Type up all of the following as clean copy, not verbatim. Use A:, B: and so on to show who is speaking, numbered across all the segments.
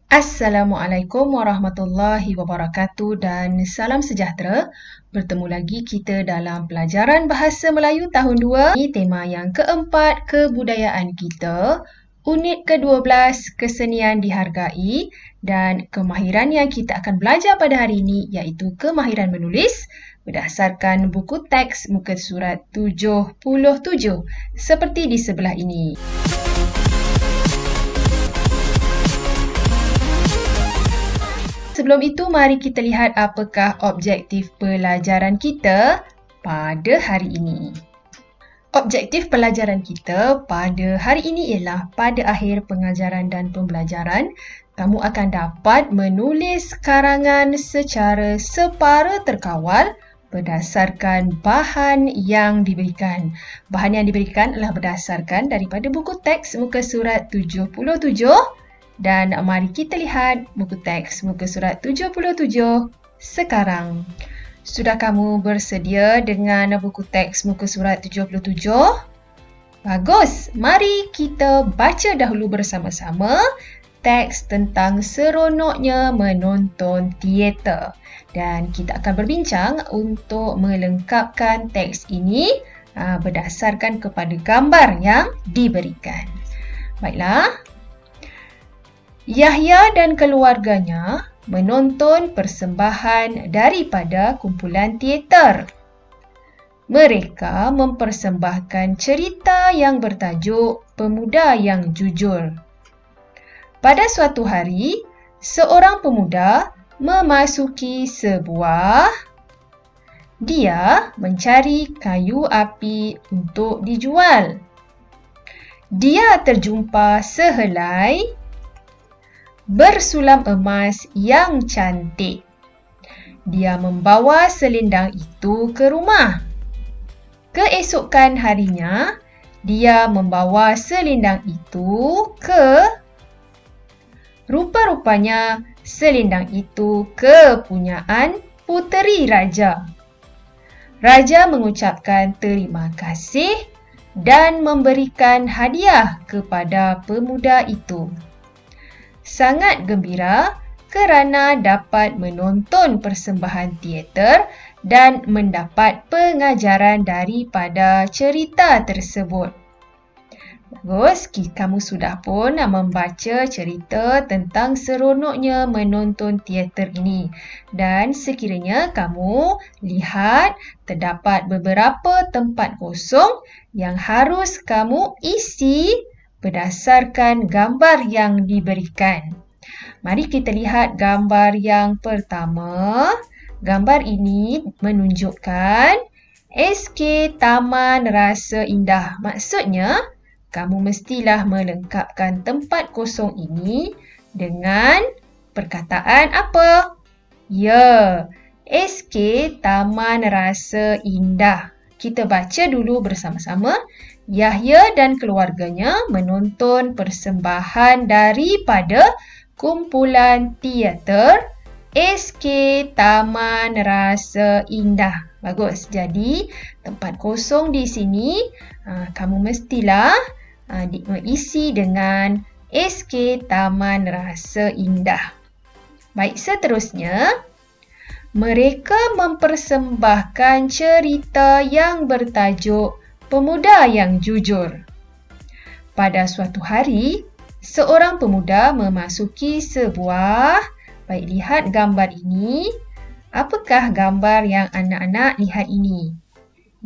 A: Assalamualaikum warahmatullahi wabarakatuh dan salam sejahtera. Bertemu lagi kita dalam pelajaran Bahasa Melayu tahun 2. Ini tema yang keempat, kebudayaan kita. Unit ke-12, kesenian dihargai. Dan kemahiran yang kita akan belajar pada hari ini iaitu kemahiran menulis berdasarkan buku teks muka surat 77 seperti di sebelah ini. Sebelum itu, mari kita lihat apakah objektif pelajaran kita pada hari ini. Objektif pelajaran kita pada hari ini ialah pada akhir pengajaran dan pembelajaran, kamu akan dapat menulis karangan secara separa terkawal berdasarkan bahan yang diberikan. Bahan yang diberikan adalah berdasarkan daripada buku teks muka surat 77. Dan mari kita lihat buku teks muka surat 77 sekarang. Sudah kamu bersedia dengan buku teks muka surat 77? Bagus, mari kita baca dahulu bersama-sama teks tentang seronoknya menonton teater. Dan kita akan berbincang untuk melengkapkan teks ini berdasarkan kepada gambar yang diberikan. Baiklah. Yahya dan keluarganya menonton persembahan daripada kumpulan teater. Mereka mempersembahkan cerita yang bertajuk Pemuda yang Jujur. Pada suatu hari, seorang pemuda memasuki sebuah. Dia mencari kayu api untuk dijual. Dia terjumpa sehelai bersulam emas yang cantik. Dia membawa selendang itu ke rumah. Keesokan harinya, dia membawa selendang itu ke... Rupa-rupanya, selendang itu kepunyaan puteri raja. Raja mengucapkan terima kasih dan memberikan hadiah kepada pemuda itu. Sangat gembira kerana dapat menonton persembahan teater dan mendapat pengajaran daripada cerita tersebut. Bagus, kamu sudah pun membaca cerita tentang seronoknya menonton teater ini. Dan sekiranya kamu lihat terdapat beberapa tempat kosong yang harus kamu isi berdasarkan gambar yang diberikan. Mari kita lihat gambar yang pertama. Gambar ini menunjukkan SK Taman Rasa Indah. Maksudnya, kamu mestilah melengkapkan tempat kosong ini dengan perkataan apa? Ya, SK Taman Rasa Indah. Kita baca dulu bersama-sama. Yahya dan keluarganya menonton persembahan daripada kumpulan teater SK Taman Rasa Indah. Bagus. Jadi, tempat kosong di sini kamu mestilah isi dengan SK Taman Rasa Indah. Baik, seterusnya. Mereka mempersembahkan cerita yang bertajuk Pemuda yang Jujur. Pada suatu hari, seorang pemuda memasuki sebuah... Baik, lihat gambar ini. Apakah gambar yang anak-anak lihat ini?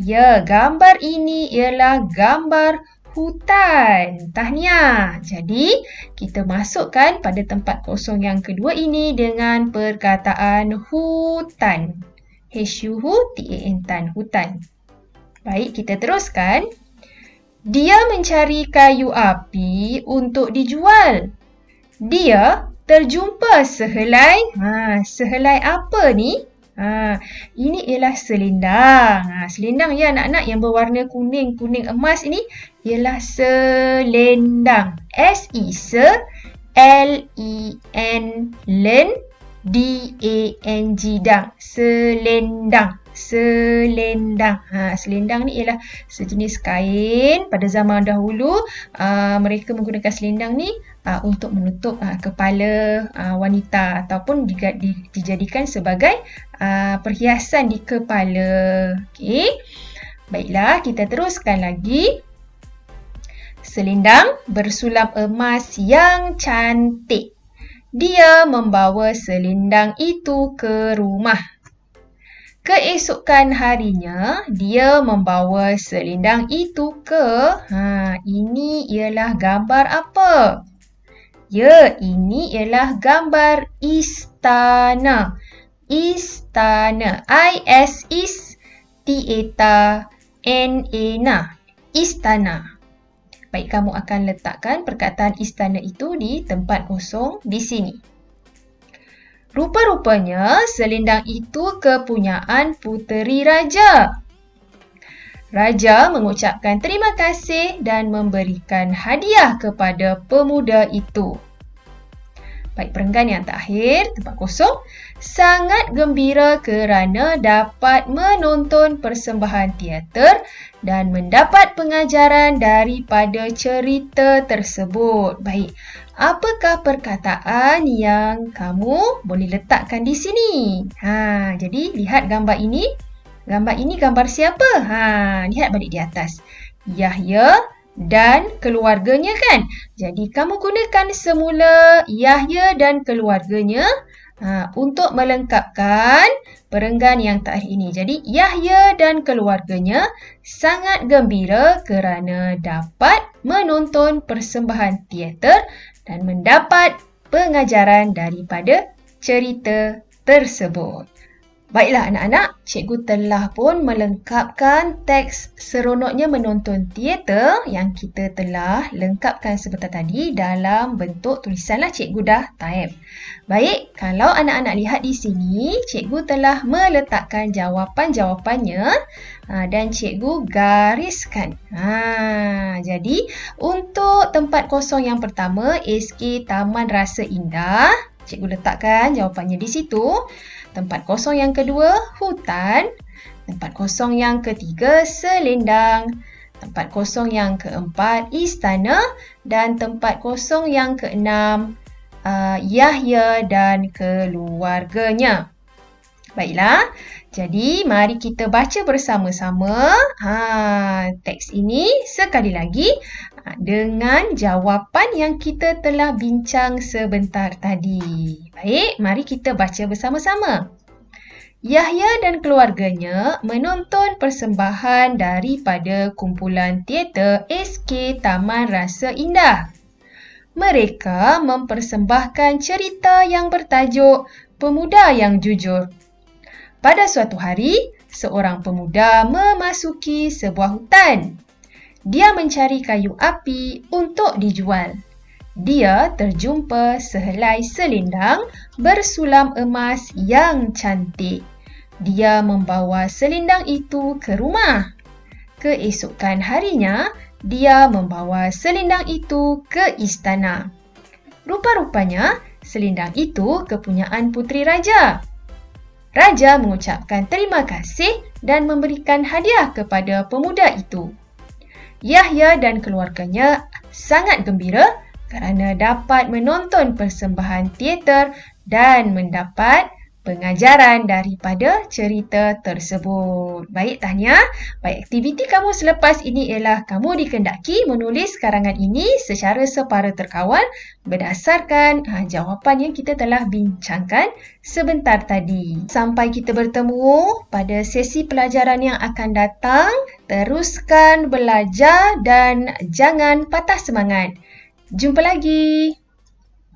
A: Ya, gambar ini ialah gambar hutan. Tahniah. Jadi, kita masukkan pada tempat kosong yang kedua ini dengan perkataan hutan. H-U-T-A-N, hutan. Baik, kita teruskan. Dia mencari kayu api untuk dijual. Dia terjumpa sehelai. Sehelai apa ni? Ini ialah selendang. Selendang ya anak-anak yang berwarna kuning emas ini ialah selendang. S-E, L-E-N, D-A-N-G, dang. Selendang. selendang. Selendang ni ialah sejenis kain. Pada zaman dahulu, mereka menggunakan selendang ni untuk menutup kepala wanita ataupun dijadikan sebagai perhiasan di kepala. Okey. Baiklah, kita teruskan lagi. Selendang bersulam emas yang cantik. Dia membawa selendang itu ke rumah. Keesokan harinya, dia membawa selendang itu ke... ini ialah gambar apa? Ya, ini ialah gambar istana. Istana. I-S-I-S-T-A-N-A. Istana. Baik, kamu akan letakkan perkataan istana itu di tempat kosong di sini. Rupa-rupanya selendang itu kepunyaan puteri raja. Raja mengucapkan terima kasih dan memberikan hadiah kepada pemuda itu. Baik, perenggan yang terakhir, tempat kosong. Sangat gembira kerana dapat menonton persembahan teater dan mendapat pengajaran daripada cerita tersebut. Baik, apakah perkataan yang kamu boleh letakkan di sini? Jadi, lihat gambar ini. Gambar ini gambar siapa? Lihat balik di atas. Yahya dan keluarganya kan? Jadi, kamu gunakan semula Yahya dan keluarganya untuk melengkapkan perenggan yang terakhir ini. Jadi, Yahya dan keluarganya sangat gembira kerana dapat menonton persembahan teater dan mendapat pengajaran daripada cerita tersebut. Baiklah anak-anak, cikgu telah pun melengkapkan teks seronoknya menonton teater yang kita telah lengkapkan sebentar tadi dalam bentuk tulisanlah cikgu dah type. Baik, kalau anak-anak lihat di sini, cikgu telah meletakkan jawapan-jawapannya dan cikgu gariskan. Jadi, untuk tempat kosong yang pertama, SK Taman Rasa Indah, cikgu letakkan jawapannya di situ. Tempat kosong yang kedua, hutan. Tempat kosong yang ketiga, selendang. Tempat kosong yang keempat, istana. Dan tempat kosong yang keenam, Yahya dan keluarganya. Baiklah, jadi mari kita baca bersama-sama teks ini sekali lagi dengan jawapan yang kita telah bincang sebentar tadi. Baik, mari kita baca bersama-sama. Yahya dan keluarganya menonton persembahan daripada kumpulan teater SK Taman Rasa Indah. Mereka mempersembahkan cerita yang bertajuk Pemuda yang Jujur. Pada suatu hari, seorang pemuda memasuki sebuah hutan. Dia mencari kayu api untuk dijual. Dia terjumpa sehelai selendang bersulam emas yang cantik. Dia membawa selendang itu ke rumah. Keesokan harinya, dia membawa selendang itu ke istana. Rupa-rupanya, selendang itu kepunyaan puteri raja. Raja mengucapkan terima kasih dan memberikan hadiah kepada pemuda itu. Yahya dan keluarganya sangat gembira kerana dapat menonton persembahan teater dan mendapat pengajaran daripada cerita tersebut. Baik tahniah. Baik, aktiviti kamu selepas ini ialah kamu dikendaki menulis karangan ini secara separa terkawal berdasarkan jawapan yang kita telah bincangkan sebentar tadi. Sampai kita bertemu pada sesi pelajaran yang akan datang, teruskan belajar dan jangan patah semangat. Jumpa lagi.